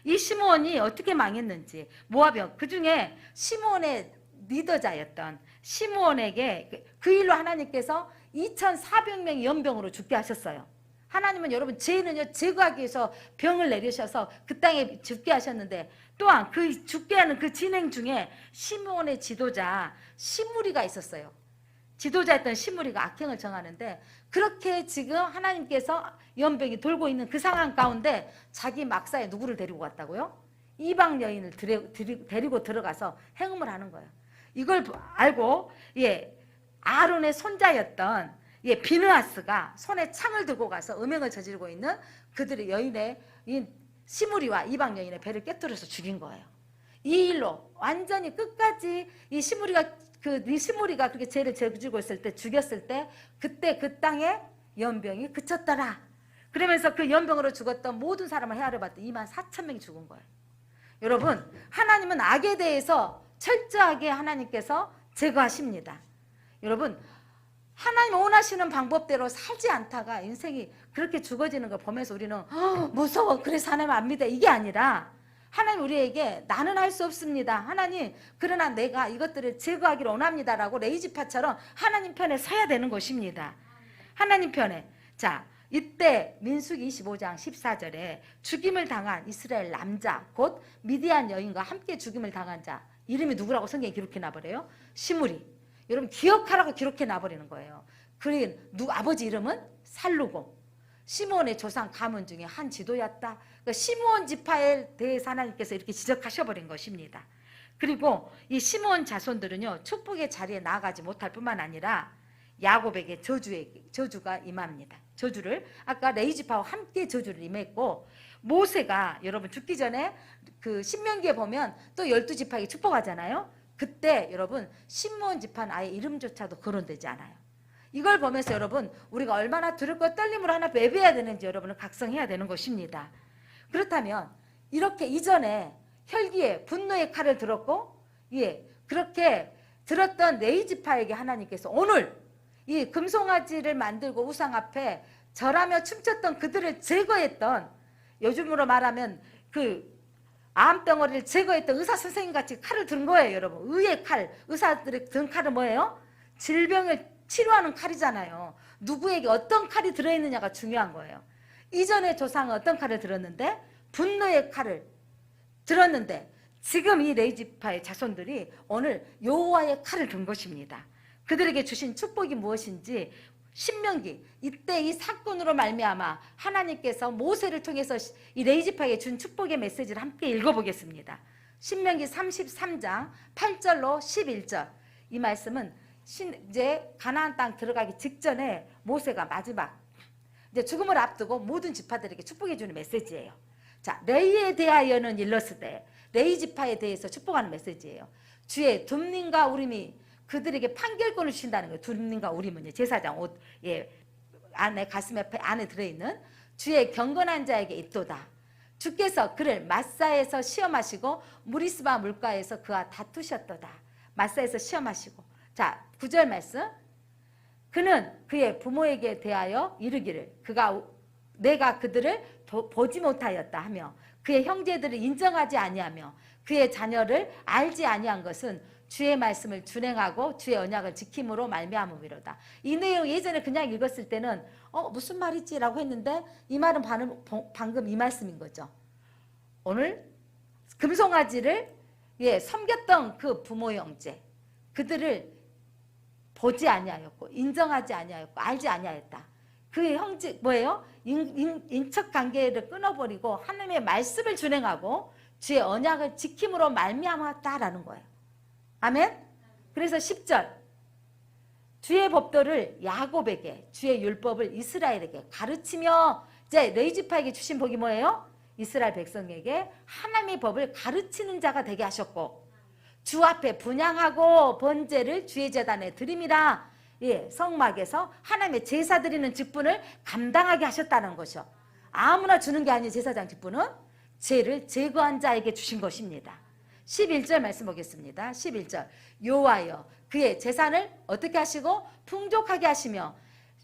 Speaker 1: 이 시므온이 어떻게 망했는지, 모압병, 그 중에 시므온의 리더자였던 시므온에게 그 일로 하나님께서 2,400명의 연병으로 죽게 하셨어요. 하나님은 여러분 죄는요 제거하기 위해서 병을 내리셔서 그 땅에 죽게 하셨는데, 또한 그 죽게 하는 그 진행 중에 시므온의 지도자 시므리가 있었어요. 지도자였던 시므리가 악행을 정하는데, 그렇게 지금 하나님께서 연병이 돌고 있는 그 상황 가운데 자기 막사에 누구를 데리고 갔다고요? 이방 여인을 데리고 들어가서 행음을 하는 거예요. 이걸 알고 아론의 손자였던 비느하스가 손에 창을 들고 가서 음행을 저지르고 있는 그들의 여인의 시므리와 이방 여인의 배를 깨뜨려서 죽인 거예요. 이 일로 완전히 끝까지 이 시므리가 그렇게 죄를 저지르고 있을 때, 죽였을 때, 그때 그 땅에 연병이 그쳤더라. 그러면서 그 연병으로 죽었던 모든 사람을 헤아려봤더니 24,000명이 죽은 거예요. 여러분, 하나님은 악에 대해서 철저하게 하나님께서 제거하십니다. 여러분, 하나님 원하시는 방법대로 살지 않다가 인생이 그렇게 죽어지는 걸 보면서 우리는 무서워, 그래서 하나님 안 믿어, 이게 아니라 하나님 우리에게 나는 할 수 없습니다. 하나님, 그러나 내가 이것들을 제거하기를 원합니다라고 레위지파처럼 하나님 편에 서야 되는 것입니다. 하나님 편에. 자, 이때 민수기 25장 14절에 죽임을 당한 이스라엘 남자 곧 미디안 여인과 함께 죽임을 당한 자 이름이 누구라고 성경에 기록해 놔버려요? 시므리. 여러분 기억하라고 기록해 놔버리는 거예요. 그린 아버지 이름은 살루고 시므온의 조상 가문 중에 한 지도였다. 그러니까 시므온 지파에 대해서 하나님께서 이렇게 지적하셔버린 것입니다. 그리고 이 시므온 자손들은요 축복의 자리에 나아가지 못할 뿐만 아니라 야곱에게 저주가 임합니다. 저주를 아까 레위지파와 함께 저주를 임했고, 모세가 여러분 죽기 전에 그 신명기에 보면 또 12지파에게 축복하잖아요. 그때 여러분 시므온 지파는 아예 이름조차도 거론되지 않아요. 이걸 보면서 여러분 우리가 얼마나 두렵고 떨림으로 하나 예배해야 되는지 여러분은 각성해야 되는 것입니다. 그렇다면 이렇게 이전에 혈기에 분노의 칼을 들었고 그렇게 들었던 레위지파에게 하나님께서 오늘 이 금송아지를 만들고 우상 앞에 절하며 춤췄던 그들을 제거했던, 요즘으로 말하면 그 암덩어리를 제거했던 의사 선생님같이 칼을 든 거예요. 여러분 의의 칼, 의사들이 든 칼은 뭐예요? 질병을 치료하는 칼이잖아요. 누구에게 어떤 칼이 들어있느냐가 중요한 거예요. 이전의 조상은 어떤 칼을 들었는데? 분노의 칼을 들었는데 지금 이 레위지파의 자손들이 오늘 여호와의 칼을 든 것입니다. 그들에게 주신 축복이 무엇인지 신명기 이때 이 사건으로 말미암아 하나님께서 모세를 통해서 이 레위지파에게 준 축복의 메시지를 함께 읽어보겠습니다. 신명기 33장 8절로 11절. 이 말씀은 이제 가나안 땅 들어가기 직전에 모세가 마지막 이제 죽음을 앞두고 모든 지파들에게 축복해 주는 메시지예요. 자, 레위에 대하여는 일러스되, 레위 지파에 대해서 축복하는 메시지예요. 주의 둠님과 우림이 그들에게 판결권을 주신다는 거예요. 둠님과 우림은 제사장 옷 안에 가슴에 안에 들어있는 주의 경건한 자에게 있도다. 주께서 그를 마사에서 시험하시고 무리스바 물가에서 그와 다투셨도다. 마사에서 시험하시고. 자, 9절 말씀. 그는 그의 부모에게 대하여 이르기를 내가 그들을 보지 못하였다 하며 그의 형제들을 인정하지 아니하며 그의 자녀를 알지 아니한 것은 주의 말씀을 준행하고 주의 언약을 지킴으로 말미암음이로다. 이 내용 예전에 그냥 읽었을 때는 무슨 말이지? 라고 했는데 이 말은 방금 이 말씀인 거죠. 오늘 금송아지를 섬겼던 그 부모 형제 그들을 보지 아니하였고 인정하지 아니하였고 알지 아니하였다. 그 형제 뭐예요? 인척 관계를 끊어버리고 하나님의 말씀을 준행하고 주의 언약을 지킴으로 말미암았다라는 거예요. 아멘? 그래서 10절 주의 법도를 야곱에게 주의 율법을 이스라엘에게 가르치며 이제 레위지파에게 주신 복이 뭐예요? 이스라엘 백성에게 하나님의 법을 가르치는 자가 되게 하셨고 주 앞에 분향하고 번제를 주의 제단에 드림이라. 성막에서 하나님의 제사 드리는 직분을 감당하게 하셨다는 것이요. 아무나 주는 게 아닌 제사장 직분은 죄를 제거한 자에게 주신 것입니다. 11절 말씀 보겠습니다. 11절 여호와여 그의 재산을 어떻게 하시고 풍족하게 하시며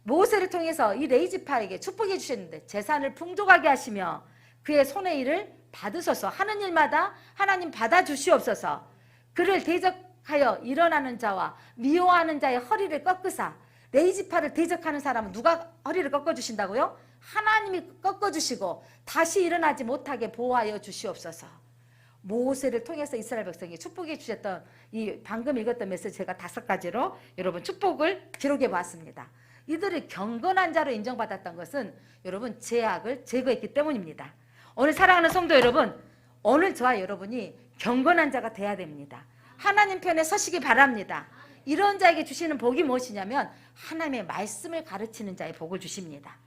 Speaker 1: 모세를 통해서 이 레위지파에게 축복해 주셨는데 재산을 풍족하게 하시며 그의 손의 일을 받으소서. 하는 일마다 하나님 받아주시옵소서. 그를 대적하여 일어나는 자와 미워하는 자의 허리를 꺾으사. 레위지파를 대적하는 사람은 누가 허리를 꺾어주신다고요? 하나님이 꺾어주시고 다시 일어나지 못하게 보호하여 주시옵소서. 모세를 통해서 이스라엘 백성이 축복해 주셨던 이 방금 읽었던 메시지 제가 5가지로 여러분 축복을 기록해 보았습니다. 이들이 경건한 자로 인정받았던 것은 여러분 죄악을 제거했기 때문입니다. 오늘 사랑하는 성도 여러분, 오늘 저와 여러분이 경건한 자가 돼야 됩니다. 하나님 편에 서시기 바랍니다. 이런 자에게 주시는 복이 무엇이냐면 하나님의 말씀을 가르치는 자의 복을 주십니다.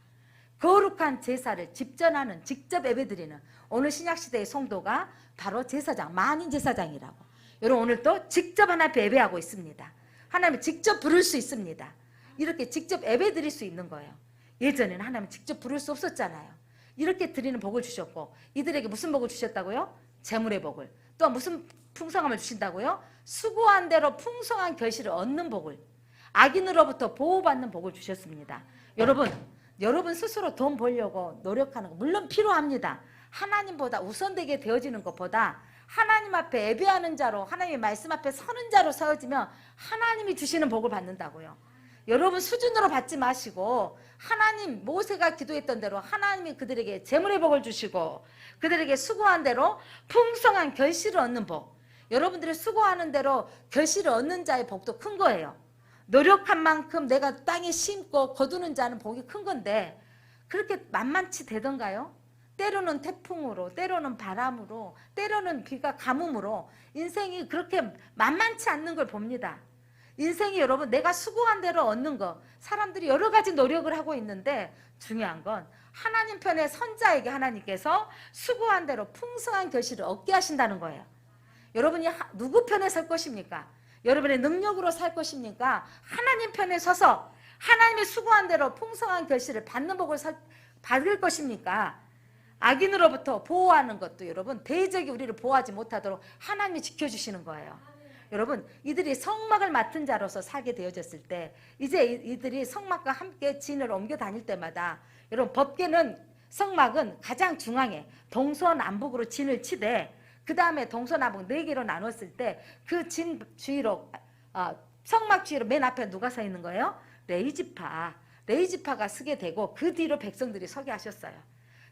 Speaker 1: 거룩한 제사를 집전하는, 직접 예배드리는 오늘 신약시대의 성도가 바로 제사장, 만인 제사장이라고. 여러분 오늘 또 직접 하나님 앞에 예배하고 있습니다. 하나님을 직접 부를 수 있습니다. 이렇게 직접 예배드릴 수 있는 거예요. 예전에는 하나님 직접 부를 수 없었잖아요. 이렇게 드리는 복을 주셨고 이들에게 무슨 복을 주셨다고요? 재물의 복을. 또 무슨 풍성함을 주신다고요? 수고한 대로 풍성한 결실을 얻는 복을, 악인으로부터 보호받는 복을 주셨습니다. 여러분 스스로 돈 벌려고 노력하는 거 물론 필요합니다. 하나님보다 우선되게 되어지는 것보다 하나님 앞에 예배하는 자로, 하나님의 말씀 앞에 서는 자로 서어지면 하나님이 주시는 복을 받는다고요. 여러분 수준으로 받지 마시고 하나님, 모세가 기도했던 대로 하나님이 그들에게 재물의 복을 주시고 그들에게 수고한 대로 풍성한 결실을 얻는 복. 여러분들이 수고하는 대로 결실을 얻는 자의 복도 큰 거예요. 노력한 만큼 내가 땅에 심고 거두는 자는 복이 큰 건데 그렇게 만만치 되던가요? 때로는 태풍으로, 때로는 바람으로, 때로는 비가 가뭄으로 인생이 그렇게 만만치 않는 걸 봅니다. 인생이 여러분 내가 수고한 대로 얻는 거, 사람들이 여러 가지 노력을 하고 있는데 중요한 건 하나님 편에 선 자에게 하나님께서 수고한 대로 풍성한 결실을 얻게 하신다는 거예요. 여러분이 누구 편에 설 것입니까? 여러분의 능력으로 살 것입니까? 하나님 편에 서서 하나님의 수고한 대로 풍성한 결실을 받는 복을 받을 것입니까? 악인으로부터 보호하는 것도 여러분 대적이 우리를 보호하지 못하도록 하나님이 지켜주시는 거예요. 여러분 이들이 성막을 맡은 자로서 살게 되어졌을 때 이제 이들이 성막과 함께 진을 옮겨 다닐 때마다 여러분 법궤는 성막은 가장 중앙에 동서남북으로 진을 치되 그 다음에 동서남북 4개로 나눴을 때 그 진 주위로 성막 주위로 맨 앞에 누가 서 있는 거예요? 레위지파가 서게 되고 그 뒤로 백성들이 서게 하셨어요.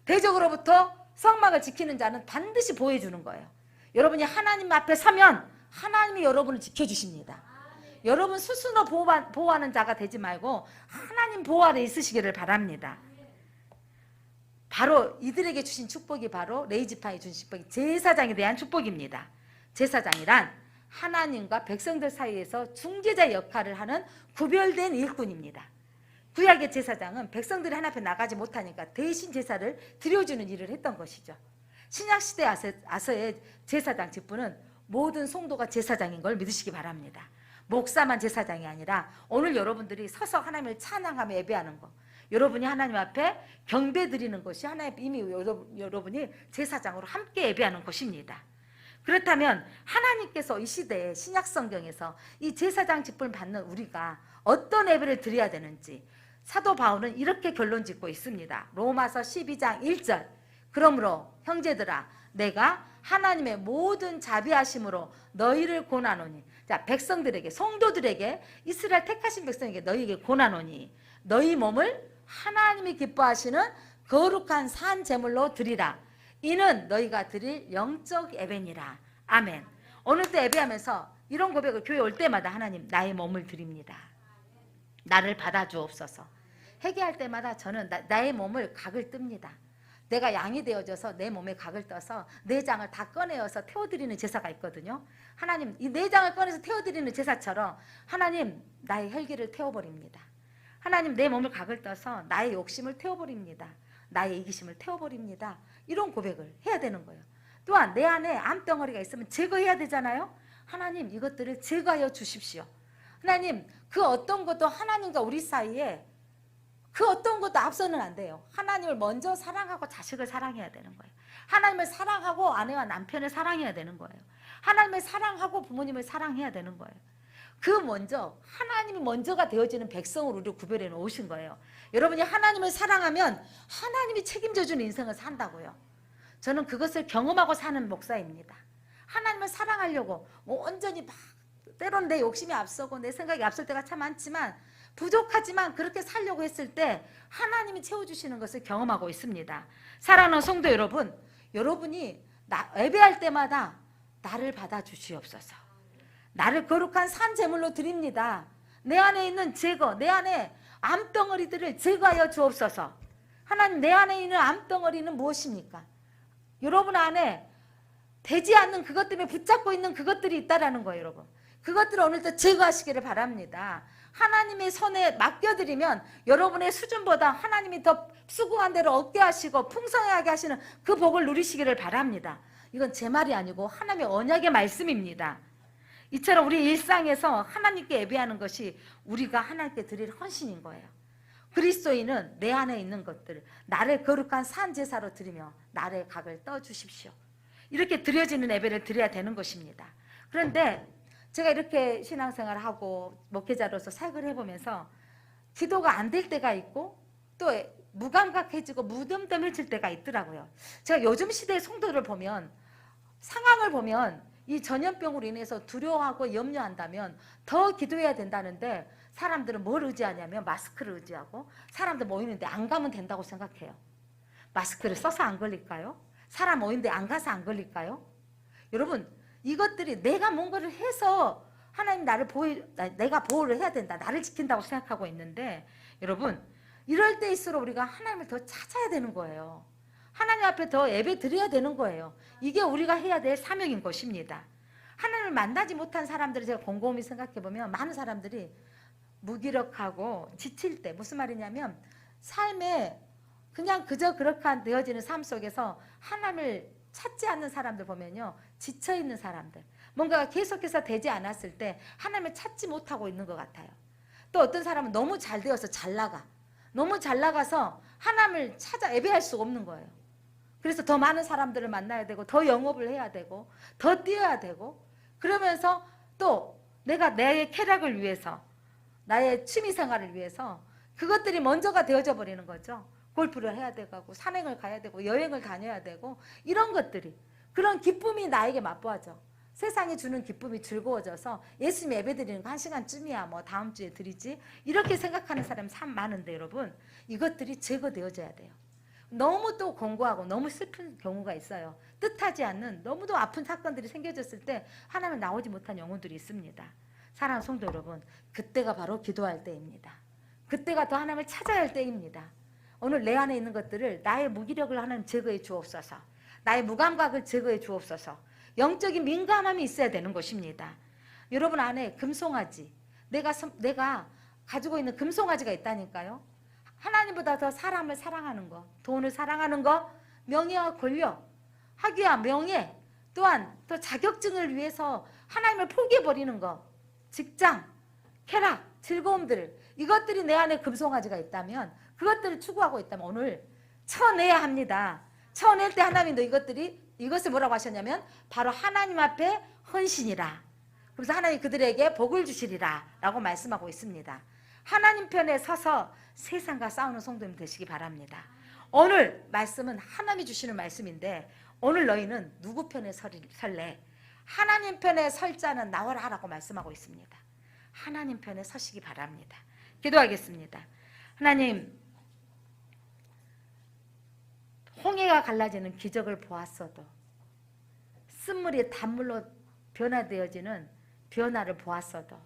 Speaker 1: 대적으로부터 성막을 지키는 자는 반드시 보호해주는 거예요. 여러분이 하나님 앞에 서면 하나님이 여러분을 지켜주십니다. 여러분 스스로 보호하는 자가 되지 말고 하나님 보호 아래 있으시기를 바랍니다. 바로 이들에게 주신 축복이 바로 레위지파에 주신 축복이 제사장에 대한 축복입니다. 제사장이란 하나님과 백성들 사이에서 중재자 역할을 하는 구별된 일꾼입니다. 구약의 제사장은 백성들이 하나님 앞에 나가지 못하니까 대신 제사를 드려주는 일을 했던 것이죠. 신약시대 아서의 제사장 직분은 모든 성도가 제사장인 걸 믿으시기 바랍니다. 목사만 제사장이 아니라 오늘 여러분들이 서서 하나님을 찬양하며 예배하는 거, 여러분이 하나님 앞에 경배 드리는 것이 하나님 이미 여러분이 제사장으로 함께 예배하는 것입니다. 그렇다면 하나님께서 이 시대에 신약 성경에서 이 제사장 직분을 받는 우리가 어떤 예배를 드려야 되는지 사도 바울은 이렇게 결론 짓고 있습니다. 로마서 12장 1절. 그러므로 형제들아 내가 하나님의 모든 자비하심으로 너희를 권하노니. 자, 백성들에게, 성도들에게, 이스라엘 택하신 백성에게 너희에게 권하노니 너희 몸을 하나님이 기뻐하시는 거룩한 산 제물로 드리라. 이는 너희가 드릴 영적 예배니라. 아멘. 오늘도 예배하면서 이런 고백을 교회 올 때마다 하나님 나의 몸을 드립니다. 나를 받아주옵소서. 회개할 때마다 저는 나의 몸을 각을 뜹니다. 내가 양이 되어져서 내 몸에 각을 떠서 내장을 다 꺼내어서 태워드리는 제사가 있거든요. 하나님 이 내장을 꺼내서 태워드리는 제사처럼 하나님 나의 혈기를 태워버립니다. 하나님 내 몸을 각을 떠서 나의 욕심을 태워버립니다. 나의 이기심을 태워버립니다. 이런 고백을 해야 되는 거예요. 또한 내 안에 암덩어리가 있으면 제거해야 되잖아요. 하나님 이것들을 제거하여 주십시오. 하나님 그 어떤 것도 하나님과 우리 사이에 그 어떤 것도 앞서는 안 돼요. 하나님을 먼저 사랑하고 자식을 사랑해야 되는 거예요. 하나님을 사랑하고 아내와 남편을 사랑해야 되는 거예요. 하나님을 사랑하고 부모님을 사랑해야 되는 거예요. 그 먼저 하나님이 먼저가 되어지는 백성으로 우리를 구별해 놓으신 거예요. 여러분이 하나님을 사랑하면 하나님이 책임져 주는 인생을 산다고요. 저는 그것을 경험하고 사는 목사입니다. 하나님을 사랑하려고 온전히 막 때론 내 욕심이 앞서고 내 생각이 앞설 때가 참 많지만 부족하지만 그렇게 살려고 했을 때 하나님이 채워주시는 것을 경험하고 있습니다. 사랑하는 성도 여러분, 여러분이 예배할 때마다 나를 받아주시옵소서. 나를 거룩한 산 제물로 드립니다. 내 안에 있는 제거, 내 안에 암덩어리들을 제거하여 주옵소서. 하나님 내 안에 있는 암덩어리는 무엇입니까? 여러분 안에 되지 않는 그것 때문에 붙잡고 있는 그것들이 있다라는 거예요. 여러분 그것들을 오늘도 제거하시기를 바랍니다. 하나님의 손에 맡겨드리면 여러분의 수준보다 하나님이 더 수고한 대로 얻게 하시고 풍성하게 하시는 그 복을 누리시기를 바랍니다. 이건 제 말이 아니고 하나님의 언약의 말씀입니다. 이처럼 우리 일상에서 하나님께 예배하는 것이 우리가 하나님께 드릴 헌신인 거예요. 그리스도인은 내 안에 있는 것들을 나를 거룩한 산 제사로 드리며 나의 각을 떠주십시오. 이렇게 드려지는 예배를 드려야 되는 것입니다. 그런데 제가 이렇게 신앙생활을 하고 목회자로서 사역을 해보면서 기도가 안 될 때가 있고 또 무감각해지고 무덤덤해질 때가 있더라고요. 제가 요즘 시대의 성도를 보면 상황을 보면 이 전염병으로 인해서 두려워하고 염려한다면 더 기도해야 된다는데 사람들은 뭘 의지하냐면 마스크를 의지하고 사람들 모이는데 안 가면 된다고 생각해요. 마스크를 써서 안 걸릴까요? 사람 모이는데 안 가서 안 걸릴까요? 여러분 이것들이 내가 뭔가를 해서 하나님 내가 보호를 해야 된다. 나를 지킨다고 생각하고 있는데 여러분 이럴 때일수록 우리가 하나님을 더 찾아야 되는 거예요. 하나님 앞에 더 예배 드려야 되는 거예요. 이게 우리가 해야 될 사명인 것입니다. 하나님을 만나지 못한 사람들을 제가 곰곰이 생각해보면 많은 사람들이 무기력하고 지칠 때 무슨 말이냐면 삶에 그냥 그저 그렇게 되어지는 삶 속에서 하나님을 찾지 않는 사람들 보면요. 지쳐있는 사람들 뭔가가 계속해서 되지 않았을 때 하나님을 찾지 못하고 있는 것 같아요. 또 어떤 사람은 너무 잘 되어서 잘 나가 너무 잘 나가서 하나님을 찾아 예배할 수가 없는 거예요. 그래서 더 많은 사람들을 만나야 되고 더 영업을 해야 되고 더 뛰어야 되고 그러면서 또 내가 내 쾌락을 위해서 나의 취미생활을 위해서 그것들이 먼저가 되어져 버리는 거죠. 골프를 해야 되고 산행을 가야 되고 여행을 다녀야 되고 이런 것들이 그런 기쁨이 나에게 맛보아져. 세상이 주는 기쁨이 즐거워져서 예수님 예배드리는 거 1시간쯤이야 뭐 다음 주에 드리지 이렇게 생각하는 사람이 참 많은데 여러분 이것들이 제거되어져야 돼요. 너무 또 공고하고 너무 슬픈 경우가 있어요. 뜻하지 않는 너무도 아픈 사건들이 생겨졌을 때 하나님 나오지 못한 영혼들이 있습니다. 사랑하는 성도 여러분 그때가 바로 기도할 때입니다. 그때가 더 하나님을 찾아야 할 때입니다. 오늘 내 안에 있는 것들을 나의 무기력을 하나님 제거해 주옵소서. 나의 무감각을 제거해 주옵소서. 영적인 민감함이 있어야 되는 것입니다. 여러분 안에 금송아지 내가 가지고 있는 금송아지가 있다니까요. 하나님보다 더 사람을 사랑하는 거 돈을 사랑하는 거 명예와 권력 학위와 명예 또한 또 자격증을 위해서 하나님을 포기해버리는 거 직장 쾌락 즐거움들을 이것들이 내 안에 금송아지가 있다면, 그것들을 추구하고 있다면 오늘 쳐내야 합니다. 쳐낼 때 하나님도 이것을 뭐라고 하셨냐면 바로 하나님 앞에 헌신이라. 그래서 하나님 그들에게 복을 주시리라 라고 말씀하고 있습니다. 하나님 편에 서서 세상과 싸우는 성도님 되시기 바랍니다. 오늘 말씀은 하나님이 주시는 말씀인데, 오늘 너희는 누구 편에 설래? 하나님 편에 설 자는 나와라 라고 말씀하고 있습니다. 하나님 편에 서시기 바랍니다. 기도하겠습니다. 하나님, 홍해가 갈라지는 기적을 보았어도, 쓴물이 단물로 변화되어지는 변화를 보았어도,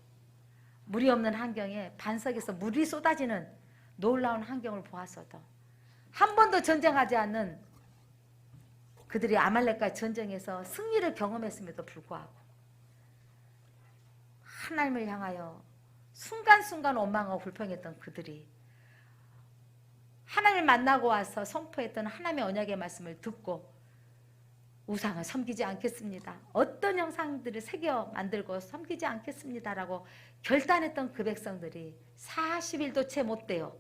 Speaker 1: 물이 없는 환경에 반석에서 물이 쏟아지는 놀라운 환경을 보았어도, 한 번도 전쟁하지 않는 그들이 아말렉과의 전쟁에서 승리를 경험했음에도 불구하고 하나님을 향하여 순간순간 원망하고 불평했던 그들이 하나님을 만나고 와서 선포했던 하나님의 언약의 말씀을 듣고 우상을 섬기지 않겠습니다, 어떤 형상들을 새겨 만들고 섬기지 않겠습니다라고 결단했던 그 백성들이 40일도 채 못 돼요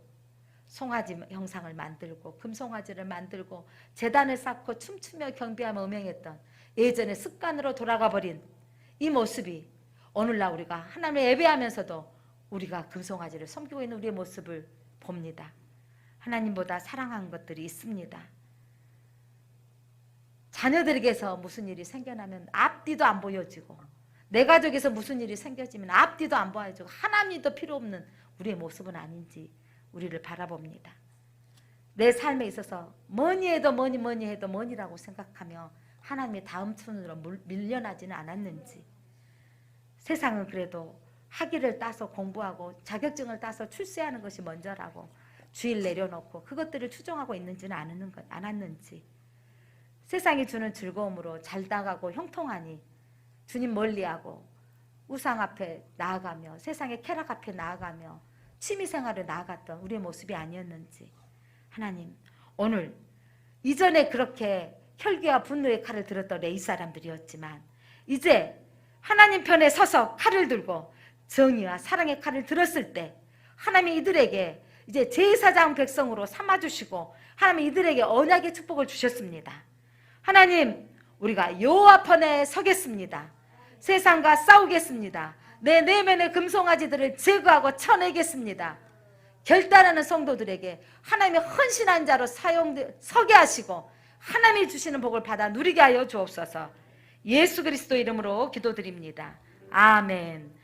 Speaker 1: 송아지 형상을 만들고 금송아지를 만들고 제단을 쌓고 춤추며 경배하며 음행했던 예전의 습관으로 돌아가 버린 이 모습이 오늘날 우리가 하나님을 예배하면서도 우리가 금송아지를 섬기고 있는 우리의 모습을 봅니다. 하나님보다 사랑하는 것들이 있습니다. 자녀들에게서 무슨 일이 생겨나면 앞뒤도 안 보여지고, 내 가족에서 무슨 일이 생겨지면 앞뒤도 안 보여지고, 하나님도 필요 없는 우리의 모습은 아닌지 우리를 바라봅니다. 내 삶에 있어서 뭐니 해도 뭐니라고 생각하며 하나님의 다음 순으로 밀려나지는 않았는지, 세상은 그래도 학위를 따서 공부하고 자격증을 따서 출세하는 것이 먼저라고 주일 내려놓고 그것들을 추종하고 있는지는 않았는지, 세상이 주는 즐거움으로 잘 나가고 형통하니 주님 멀리하고 우상 앞에 나아가며 세상의 쾌락 앞에 나아가며 취미생활을 나아갔던 우리의 모습이 아니었는지, 하나님 오늘 이전에 그렇게 혈기와 분노의 칼을 들었던 레위 사람들이었지만 이제 하나님 편에 서서 칼을 들고 정의와 사랑의 칼을 들었을 때 하나님이 이들에게 이제 제사장 백성으로 삼아주시고 하나님이 이들에게 언약의 축복을 주셨습니다. 하나님, 우리가 여호와 편에 서겠습니다. 세상과 싸우겠습니다. 내 내면의 금송아지들을 제거하고 쳐내겠습니다. 결단하는 성도들에게 하나님의 헌신한 자로 서게 하시고 하나님이 주시는 복을 받아 누리게 하여 주옵소서. 예수 그리스도 이름으로 기도드립니다. 아멘.